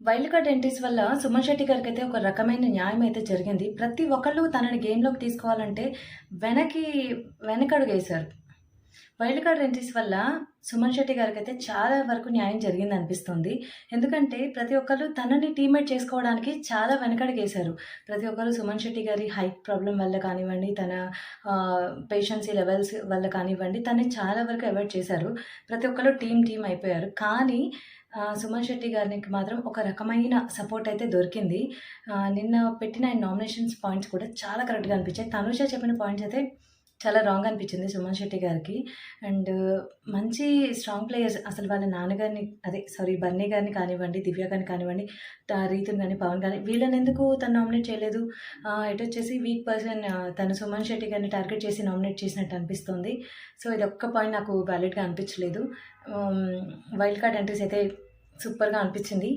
Wild card entries వల్ల సుమన్ శెట్టి గారికైతే ఒక రకమైన న్యాయం అయితే జరిగింది. ప్రతి ఒక్కళ్ళు తనని గేమ్‌లోకి తీసుకోవాలంటే వెనకి వెనకడుగేశారు. వైల్డ్ కార్డ్ ఎంట్రీస్ వల్ల సుమన్ శెట్టి గారికైతే చాలా వరకు న్యాయం జరిగిందనిపిస్తుంది. ఎందుకంటే ప్రతి ఒక్కళ్ళు తనని టీమ్‌మేట్ చేసుకోవడానికి చాలా వెనకడుగేశారు. ప్రతి ఒక్కరు సుమన్ శెట్టి గారి హైట్ ప్రాబ్లమ్ వల్ల కానివ్వండి, తన పేషెన్సీ లెవెల్స్ వల్ల కానివ్వండి, తనని చాలా వరకు అవాయిడ్ చేశారు. ప్రతి ఒక్కళ్ళు టీమ్ అయిపోయారు. కానీ సుమన్ శెట్టి గారికి మాత్రం ఒక రకమైన సపోర్ట్ అయితే దొరికింది. నిన్న పెట్టిన ఆయన నామినేషన్స్ పాయింట్స్ కూడా చాలా కరెక్ట్‌గా అనిపించాయి. తనుష చెప్పిన పాయింట్స్ అయితే చాలా రాంగ్ అనిపించింది సుమన్ శెట్టి గారికి. అండ్ మంచి స్ట్రాంగ్ ప్లేయర్స్ అసలు వాళ్ళ నాన్నగారిని బన్నీ గారిని కానివ్వండి, దివ్య గారిని కానివ్వండి, రీతుని గాని, పవన్ గాని వీళ్ళనెందుకు తను నామినేట్ చేయలేదు? ఇటొచ్చేసి వీక్ పర్సన్ తను సుమన్ శెట్టి గారిని టార్గెట్ చేసి నామినేట్ చేసినట్టు అనిపిస్తుంది. సో, ఇదొక్క పాయింట్ నాకు వాలిడ్‌గా అనిపించలేదు. వైల్డ్ కార్డ్ ఎంట్రీస్ అయితే సూపర్‌గా అనిపించింది.